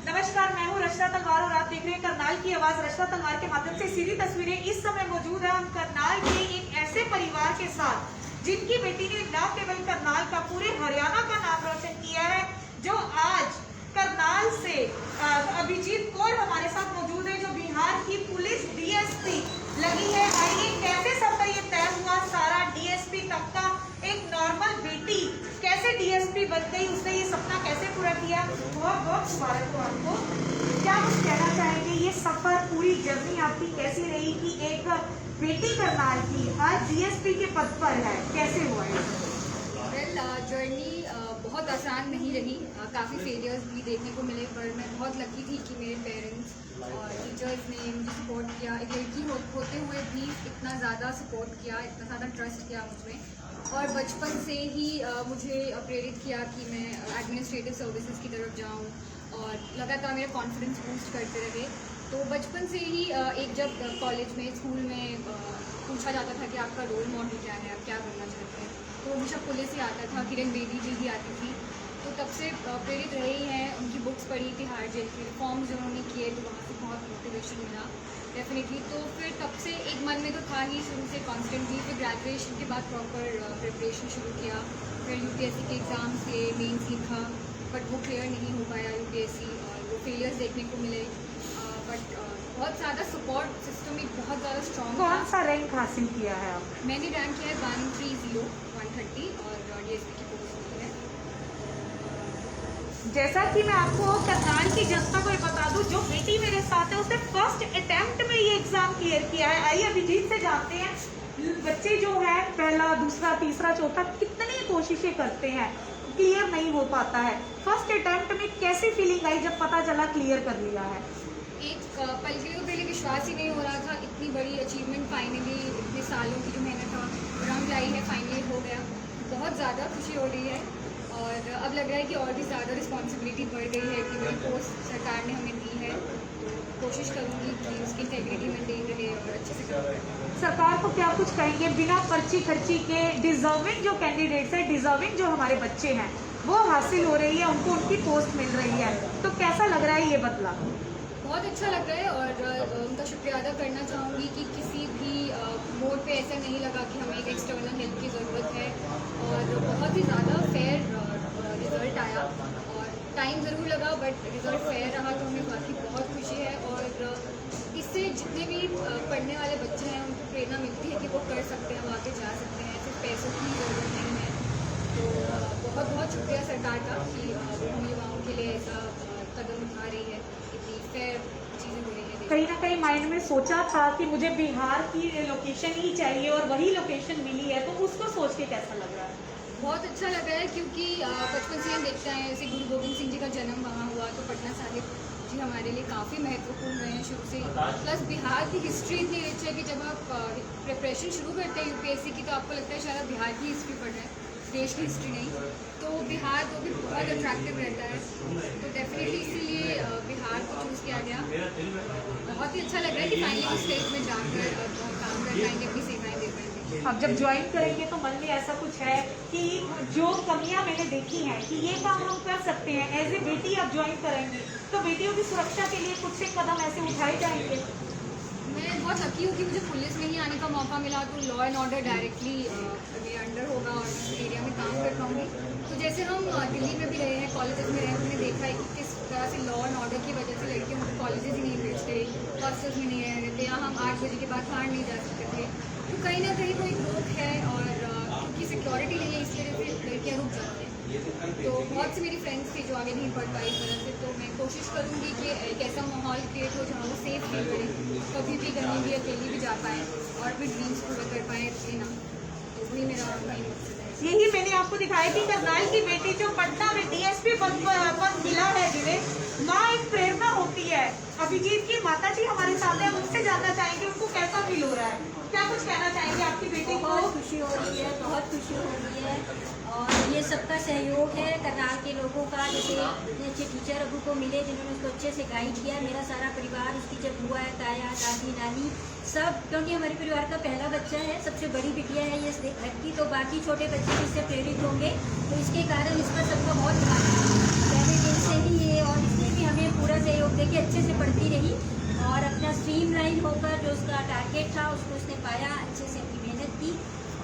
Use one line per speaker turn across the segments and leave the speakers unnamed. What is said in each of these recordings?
नमस्कार, मैं हूँ रचना तलवार और आप देख रहे हैं करनाल की आवाज। रचना तलवार के माध्यम से सीधी तस्वीरें इस समय मौजूद है हम करनाल के एक ऐसे परिवार के साथ जिनकी बेटी ने न केवल करनाल का पूरे हरियाणा का नाम रोशन किया है। जो आज करनाल से अभिजीत कौर हमारे साथ मौजूद है, जो बिहार की पुलिस डीएसपी लगी है। आइए कैसे सफर ये तय हुआ सारा डीएसपी तक का, एक नॉर्मल बेटी कैसे डीएसपी बन गई, उसने ये सपना कैसे पूरा किया। बहुत बहुत मुबारक हो आपको। क्या कुछ कहना चाहेंगे, ये सफर पूरी जर्नी आपकी कैसी रही कि एक बेटी करनाल की आज डीएसपी के पद पर है, कैसे हुआ है?
जर्नी बहुत आसान नहीं रही, काफ़ी फेलियर्स भी देखने को मिले, पर मैं बहुत लकी थी कि मेरे पेरेंट्स और टीचर्स ने मुझे सपोर्ट किया। एक लड़की होते हुए भी इतना ज़्यादा सपोर्ट किया, इतना ज़्यादा ट्रस्ट किया मुझमें, और बचपन से ही मुझे प्रेरित किया कि मैं एडमिनिस्ट्रेटिव सर्विसेज की तरफ जाऊँ और लगातार मेरा कॉन्फिडेंस बूस्ट करते रहे। तो बचपन से ही एक जब कॉलेज में स्कूल में पूछा जाता था कि आपका रोल मॉडल क्या है, आप क्या बनना चाहते हैं, तो हमेशा पुलिस ही आता था, किरण बेदी जी ही आती थी। तो तब से प्रेरित रही हैं, उनकी बुक्स पढ़ी, तिहाड़ जेल के रिफॉर्म्स उन्होंने किए, तो वहाँ से बहुत मोटिवेशन मिला डेफिनेटली। तो फिर तब से एक मन में तो था ही शुरू से कॉन्स्टेंटली। फिर ग्रेजुएशन के बाद प्रॉपर प्रिपरेशन शुरू किया, फिर यूपीएससी के एग्ज़ाम्स के मेन्स लिखा, बट वो क्लियर नहीं हो पाया यूपीएससी, और वो फेलियर्स देखने को मिले। बट बहुत ज़्यादा सपोर्ट सिस्टम भी बहुत ज़्यादा स्ट्रॉन्ग।
कौन सा रैंक हासिल किया है आप?
मैंने रैंक किया है 130 130 और डीएसपी की पोस्ट होती है।
जैसा कि मैं आपको करनाल की जनता को ये बता दूं, जो बेटी मेरे साथ है उसने फर्स्ट अटेम्प्ट में ये एग्जाम क्लियर किया है। आइए अभिजीत से जानते हैं, बच्चे जो है पहला, दूसरा, तीसरा, चौथा कितनी कोशिशें करते हैं, क्लियर नहीं हो पाता है। फर्स्ट अटेम्प्ट में कैसी फीलिंग आई जब पता चला क्लियर कर लिया है?
एक पल के लिए पहले विश्वास ही नहीं हो रहा था, इतनी बड़ी अचीवमेंट फाइनली, इतने सालों की जो मेहनत रंग लाई है, फाइनली हो गया। बहुत ज़्यादा खुशी हो रही है, और अब लग रहा है कि और भी ज़्यादा रिस्पॉन्सिबिलिटी बढ़ गई है कि मेरी पोस्ट सरकार ने हमें दी है। तो कोशिश करूँगी कि उसकी इंटेग्रिटी मेंटेन रहे और अच्छे से काम करें।
सरकार को क्या कुछ कहेंगे, बिना पर्ची खर्ची के डिजर्विंग जो कैंडिडेट्स हैं, डिजर्विंग जो हमारे बच्चे हैं वो हासिल हो रही है, उनको उनकी पोस्ट मिल रही है, तो कैसा लग रहा है ये बदलाव?
बहुत अच्छा लग रहा है, और उनका शुक्रिया अदा करना चाहूँगी कि किसी भी मोड पे ऐसा नहीं लगा कि हमें एक एक्सटर्नल हेल्प की ज़रूरत है, और बहुत ही ज़्यादा फेयर रिज़ल्ट आया। और टाइम ज़रूर लगा, बट रिज़ल्ट फेयर रहा, तो हमें बाकी बहुत खुशी है। और इससे जितने भी पढ़ने वाले बच्चे हैं उनको प्रेरणा मिलती है कि वो कर सकते हैं, वो आगे जा सकते हैं, सिर्फ पैसों की ज़रूरत नहीं है। तो बहुत बहुत शुक्रिया सरकार का कि वो हम युवाओं के लिए ऐसा कदम उठा रही है, इतनी फेयर चीज़ें हो रही है।
कहीं ना कहीं माइंड में सोचा था कि मुझे बिहार की लोकेशन ही चाहिए और वही लोकेशन मिली है, तो उसको सोच के कैसा लग रहा है?
बहुत अच्छा लग रहा है, क्योंकि बचपन से हम देखते हैं, जैसे गुरु गोविंद सिंह जी का जन्म वहाँ हुआ, तो पटना साहिब जी हमारे लिए काफ़ी महत्वपूर्ण रहे हैं शुरू से। प्लस बिहार की हिस्ट्री इतनी रिच है कि जब आप प्रिपरेशन शुरू करते हैं यूपीएससी की, तो आपको लगता है शायद आप बिहार की हिस्ट्री पढ़ रहे हैं, देश की हिस्ट्री नहीं। तो बिहार तो भी बहुत अट्रैक्टिव रहता है, तो डेफिनेटली इसीलिए बिहार को चूज़ किया गया। बहुत ही अच्छा लग रहा है कि फाइनली स्टेट में जाकर काम कर पाएंगे, अपनी सेवाएँ दे पाएंगे।
अब जब ज्वाइन करेंगे तो मन में ऐसा कुछ है कि जो कमियां मैंने देखी हैं कि ये काम हम कर सकते हैं, एज ए बेटी आप ज्वाइन करेंगे तो बेटियों की सुरक्षा के लिए कुछ से कदम ऐसे उठाए जाएंगे?
मैं बहुत लकी हूँ कि मुझे पुलिस में ही आने का मौका मिला, तो लॉ एंड ऑर्डर डायरेक्टली मेरे अंडर होगा और मैं उस एरिया में काम कर पाऊँगी। तो जैसे हम दिल्ली में भी रहे हैं, कॉलेजेस में रहे हैं, हमने देखा है कि किस तरह से लॉ एंड ऑर्डर की वजह से लड़कियों को कॉलेजेस ही नहीं भेजते, हॉस्टल्स में नहीं रह रहे थे, या हम 8 बजे के बाद बाहर नहीं जा सकते थे। तो कहीं ना कहीं कोई रोक है, और क्योंकि सिक्योरिटी नहीं है इस वजह से लड़कियाँ रुक जाती हैं। तो बहुत सी मेरी फ्रेंड्स थी जो आगे नहीं पढ़ पाई इस वजह से, तो मैं कोशिश करूँगी कि एक ऐसा माहौल क्रिएट हो जहाँ वो सेफ फील करें, कभी भी कहीं भी अकेली भी जा पाएँ और अपने ड्रीम्स पूरा कर पाएँ, ना। तो वही मेरा मेन मकसद है।
यही मैंने आपको दिखाया कि करनाल की बेटी जो पटना में डीएसपी पद मिला है, जिन्हें माँ एक प्रेरणा होती है। अभिजीत की माता जी हमारे साथ हैं, उनसे जानना चाहेंगे उनको कैसा फील हो रहा है, क्या कुछ कहना चाहेंगे आपकी बेटी को?
बहुत खुशी हो रही है, बहुत खुशी हो रही है, और ये सबका सहयोग है करनाल के लोगों का। जैसे अच्छे टीचर अबू को मिले जिन्होंने उसको अच्छे से गाइड किया, मेरा सारा परिवार, उसकी जब हुआ है, ताया, दादी, नानी सब, क्योंकि हमारे परिवार का पहला बच्चा है, सबसे बड़ी बिटिया है ये घर की, तो बाकी छोटे बच्चे इससे प्रेरित होंगे, तो इसके कारण इसका सबका बहुत ध्यान है पहले दिन से ही ये, और इसने भी हमें पूरा अच्छे से पढ़ती रही और अपना स्ट्रीमलाइन होकर जो उसका टारगेट था उसको उसने पाया, अच्छे से अपनी मेहनत की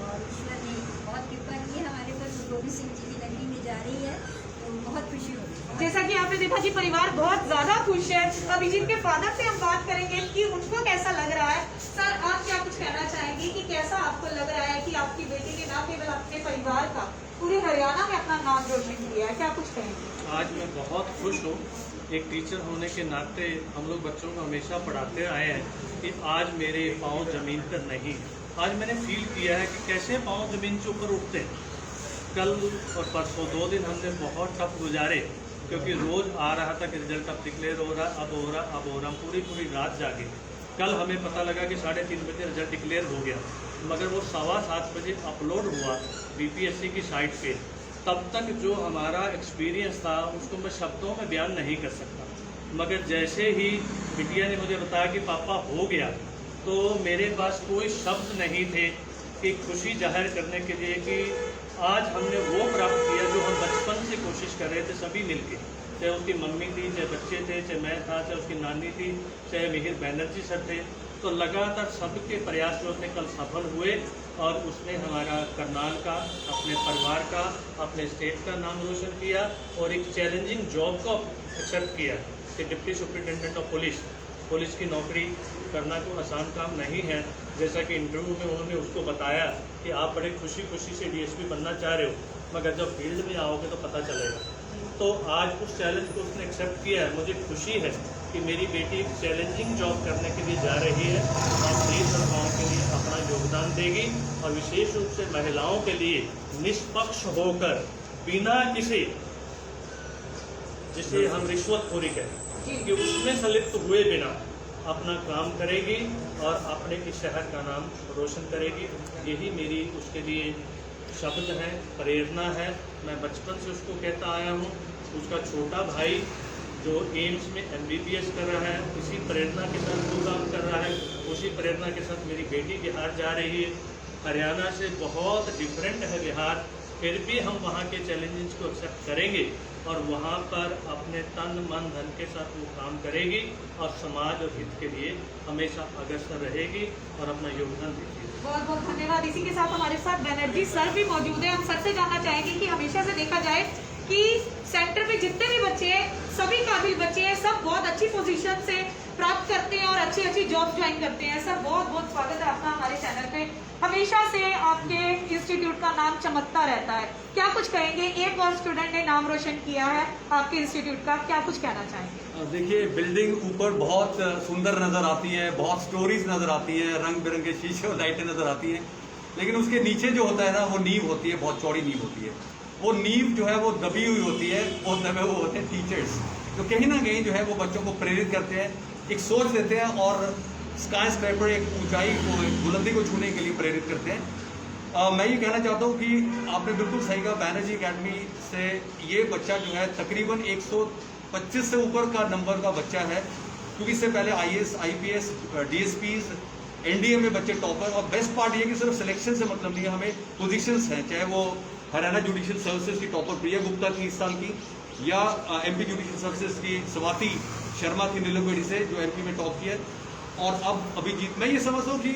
और ईश्वर ने बहुत कृपा की है हमारे पर। गोविंद सिंह जी की नगरी में जा रही है तो बहुत खुशी होती है।
जैसा कि आपने देखा कि परिवार बहुत ज्यादा खुश है। अभिजीत के फादर से हम बात करेंगे कि उनको कैसा लग रहा है। सर, आप क्या कुछ कहना चाहेंगे कि कैसा आपको लग रहा है कि आपकी बेटी ने न केवल अपने परिवार का, पूरे हरियाणा में अपना नाम रोशन किया है, क्या कुछ कहेंगे?
आज मैं बहुत खुश हूँ। एक टीचर होने के नाते हम लोग बच्चों को हमेशा पढ़ाते आए हैं कि आज मेरे पाँव जमीन पर नहीं। आज मैंने फील किया है कि कैसे पाँव जमीन से ऊपर उठते हैं। कल और परसों 2 दिन हमने बहुत टफ गुजारे, क्योंकि रोज़ आ रहा था कि रिजल्ट अब डिक्लेयर हो रहा, अब हो रहा, अब हो रहा। पूरी रात जागे। कल हमें पता लगा कि 3:30 बजे रिजल्ट डिक्लेयर हो गया, मगर वो 7:15 बजे अपलोड हुआ बीपीएससी की साइट पे। तब तक जो हमारा एक्सपीरियंस था उसको मैं शब्दों में बयान नहीं कर सकता। मगर जैसे ही बिटिया ने मुझे बताया कि पापा हो गया, तो मेरे पास कोई शब्द नहीं थे कि खुशी जाहिर करने के लिए कि आज हमने वो प्राप्त किया जो हम बचपन से कोशिश कर रहे थे सभी मिलके। चाहे उसकी मम्मी थी, चाहे बच्चे थे, चाहे मैं था, चाहे उसकी नानी थी, चाहे मिहिर बैनर्जी सर थे। तो लगातार सबके प्रयास में उसने कल सफल हुए और उसने हमारा करनाल का, अपने परिवार का, अपने स्टेट का नाम रोशन किया और एक चैलेंजिंग जॉब को एक्सेप्ट किया कि डिप्टी सुपरिटेंडेंट ऑफ पुलिस की नौकरी करना कोई आसान काम नहीं है। जैसा कि इंटरव्यू में उन्होंने उसको बताया कि आप बड़े खुशी से डीएसपी बनना चाह रहे हो, मगर जब फील्ड में आओगे तो पता चलेगा। तो आज उस चैलेंज को उसने एक्सेप्ट किया है। मुझे खुशी है कि मेरी बेटी एक चैलेंजिंग जॉब करने के लिए जा रही है और देश और गाँव के लिए अपना योगदान देगी और विशेष रूप से महिलाओं के लिए निष्पक्ष होकर बिना किसी, जिसे हम रिश्वतखोरी कहते हैं, कि उसमें संलिप्त हुए बिना अपना काम करेगी और अपने इस शहर का नाम रोशन करेगी। यही मेरी उसके लिए शब्द है, प्रेरणा है। मैं बचपन से उसको कहता आया हूँ। उसका छोटा भाई जो एम्स में MBBS कर रहा है, उसी प्रेरणा के साथ वो काम कर रहा है। उसी प्रेरणा के साथ मेरी बेटी बिहार जा रही है। हरियाणा से बहुत डिफरेंट है बिहार, फिर भी हम वहाँ के चैलेंजेस को एक्सेप्ट करेंगे और वहाँ पर अपने तन मन धन के साथ वो काम करेगी और समाज और हित के लिए हमेशा अग्रसर रहेगी और अपना योगदान देगी।
बहुत बहुत धन्यवाद। इसी के साथ हमारे साथ बैनर्जी सर भी मौजूद है। हम सर से जानना चाहेंगे कि हमेशा से देखा जाए कि सेंटर में जितने भी बच्चे हैं, सभी काबिल बच्चे हैं, सब बहुत अच्छी पोजीशन से प्राप्त करते हैं और अच्छी जॉब ज्वाइन करते हैं। सर, बहुत बहुत स्वागत है आपका हमारे चैनल पे। हमेशा से आपके इंस्टीट्यूट का नाम चमकता रहता है, क्या कुछ कहेंगे? एक और स्टूडेंट ने नाम रोशन किया है आपके इंस्टीट्यूट का, क्या कुछ कहना चाहेंगे?
देखिए, बिल्डिंग ऊपर बहुत सुंदर नजर आती है, बहुत स्टोरीज नजर आती है, रंग बिरंगे शीशे और लाइटें नजर आती हैं, लेकिन उसके नीचे जो होता है ना, वो नींव होती है, बहुत चौड़ी नींव होती है। वो नींव जो है वो दबी हुई होती है, वो दबे हुए होते हैं टीचर्स, तो कहीं ना कहीं जो है वो बच्चों को प्रेरित करते हैं, एक सोच देते हैं और स्काई स्क्रैपर, एक ऊंचाई को, बुलंदी को छूने के लिए प्रेरित करते हैं। मैं ये कहना चाहता हूँ कि आपने बिल्कुल सही कहा, बैनर्जी एकेडमी से ये बच्चा जो है तकरीबन 125 से ऊपर का नंबर का बच्चा है, क्योंकि इससे पहले IAS, IPS, DSPs, NDA में बच्चे टॉपर। और बेस्ट पार्ट ये कि सिर्फ सिलेक्शन से मतलब नहीं है, हमें पोजीशंस हैं, चाहे वो हरियाणा जुडिशियल सर्विसेज की टॉपर प्रिया गुप्ता थी इस साल की, या MP जुडिशियल सर्विसेज की स्वाति शर्मा थी नीलमगढ़ी से, जो MP में टॉप किया। और अब अभिजीत, मैं ये समझता हूँ कि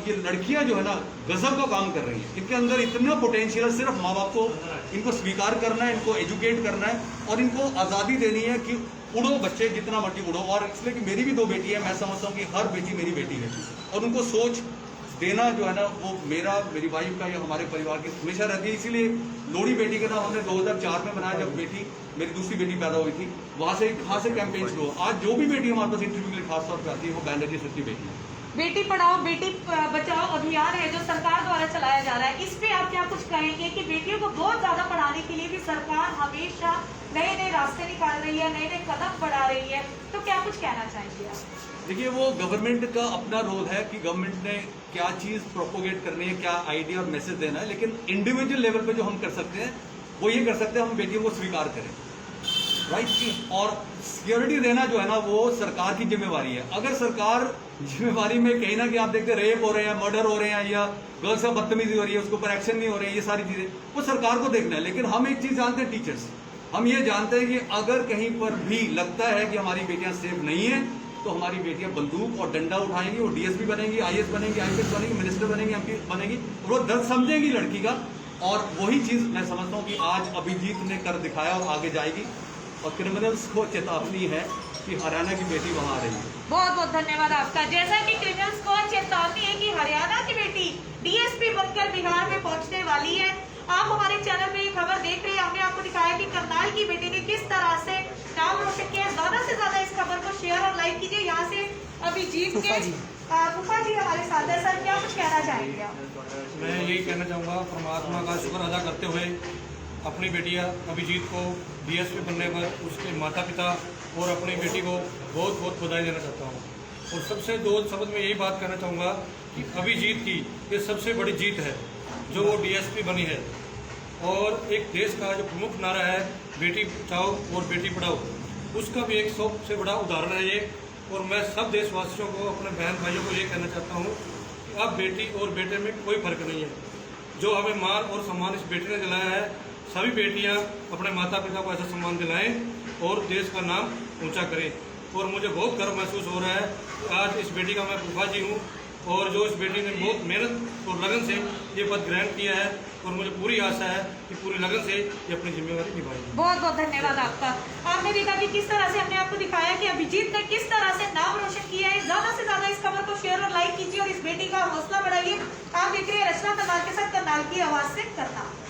ये लड़कियां जो है ना, गजब का काम कर रही हैं। इनके अंदर इतना पोटेंशियल है, सिर्फ माँ बाप को इनको स्वीकार करना है, इनको एजुकेट करना है और इनको आज़ादी देनी है कि उड़ो बच्चे, जितना मर्जी उड़ो। और इसलिए कि मेरी भी 2 बेटी है, मैं समझता हूँ कि हर बेटी मेरी बेटी है और उनको सोच देना जो है ना, वो मेरी वाइफ का या हमारे परिवार की हमेशा रहती है। इसीलिए लोहड़ी बेटी का नाम हमने 2004 में बनाया, जब मेरी दूसरी बेटी पैदा हुई थी। वहाँ से कहाँ से कैंपेन शुरू हुआ। आज जो भी बेटी हमारे पास इंटरव्यू के लिए खास तौर पर आती है, वो बैनर्जी सर की बेटी है।
बेटी पढ़ाओ बेटी बचाओ अभियान है जो सरकार द्वारा चलाया जा रहा है, इस पे आप क्या कुछ कहेंगे कि बेटियों को बहुत ज्यादा पढ़ाने के लिए भी सरकार हमेशा नए रास्ते निकाल रही है, नए कदम बढ़ा रही है, तो क्या कुछ कहना चाहेंगे आप?
देखिए, वो गवर्नमेंट का अपना रोल है कि गवर्नमेंट ने क्या चीज़ प्रोपोगेट करनी है, क्या आइडिया और मैसेज देना है, लेकिन इंडिविजुअल लेवल पे जो हम कर सकते हैं वो ये कर सकते हैं, हम बेटियों को स्वीकार करें, राइट। और सिक्योरिटी देना जो है ना, वो सरकार की जिम्मेवारी है। अगर सरकार जिम्मेवारी में कहीं ना कहीं आप देखते रेप हो रहे हैं, मर्डर हो रहे हैं, या गर्ल्स का बदतमीजी हो रही है, उसके ऊपर एक्शन नहीं हो रहे हैं, ये सारी चीजें वो सरकार को देखना है। लेकिन हम एक चीज जानते हैं, हम ये जानते हैं कि अगर कहीं पर भी लगता है कि हमारी बेटियां सेफ नहीं है तो हमारी बेटियां बंदूक और डंडा उठाएंगी, वो डीएसपी बनेंगी, आईएएस बनेंगी, आईपीएस बनेंगी, मिनिस्टर बनेंगी, एमपी बनेगी, और वो दर्द समझेंगी लड़की का। और वही चीज मैं समझता हूँ कि आज अभिजीत ने कर दिखाया और आगे जाएगी। और क्रिमिनल्स को चेतावनी है कि हरियाणा की बेटी वहां आ रही है।
बहुत बहुत धन्यवाद आपका। जैसा कि क्रिमिनल्स को चेतावनी है कि हरियाणा की बेटी डीएसपी बनकर बिहार में पहुंचने वाली है। आप हमारे चैनल में ये खबर देख रहे हैं, हमने आपको दिखाया कि करनाल की बेटी ने किस तरह से नाम रोशन किया। ज्यादा से ज्यादा इस खबर को शेयर और लाइक कीजिए। यहाँ से अभिजीत के फूफा जी हमारे साथ है। सर, क्या कुछ कहना चाहेंगे आप?
मैं यही कहना चाहूँगा, परमात्मा का शुक्र अदा करते हुए अपनी बेटिया अभिजीत को डीएसपी बनने पर उसके माता पिता और अपनी बेटी को बहुत बहुत बधाई देना चाहता हूँ। और सबसे दो शब्द में यही बात कहना चाहूँगा कि अभिजीत की ये सबसे बड़ी जीत है जो वो डीएसपी बनी है। और एक देश का जो प्रमुख नारा है बेटी बचाओ और बेटी पढ़ाओ, उसका भी एक सबसे बड़ा उदाहरण है ये। और मैं सब देशवासियों को, अपने बहन भाइयों को ये कहना चाहता हूँ कि अब बेटी और बेटे में कोई फर्क नहीं है। जो हमें मान और सम्मान इस बेटी ने दिलाया है, सभी बेटियां अपने माता पिता को ऐसा सम्मान दिलाएं और देश का नाम ऊंचा करें। और मुझे बहुत गर्व महसूस हो रहा है कि आज इस बेटी का मैं फूफा जी हूँ और जो इस बेटी ने बहुत मेहनत और लगन से ये पद ग्रहण किया है। और मुझे पूरी आशा है कि पूरी लगन से ये अपनी जिम्मेवारी निभाएगी।
बहुत बहुत धन्यवाद आपका। आपने देखा कि किस तरह से हमने आपको दिखाया कि अभिजीत ने किस तरह से नाम रोशन किया है। ज्यादा से ज्यादा इस खबर को शेयर और लाइक कीजिए और इस बेटी का हौसला बढ़ाइए। आप देख रहे हैं रचना करनाल के साथ, करनाल की आवाज से करनाल।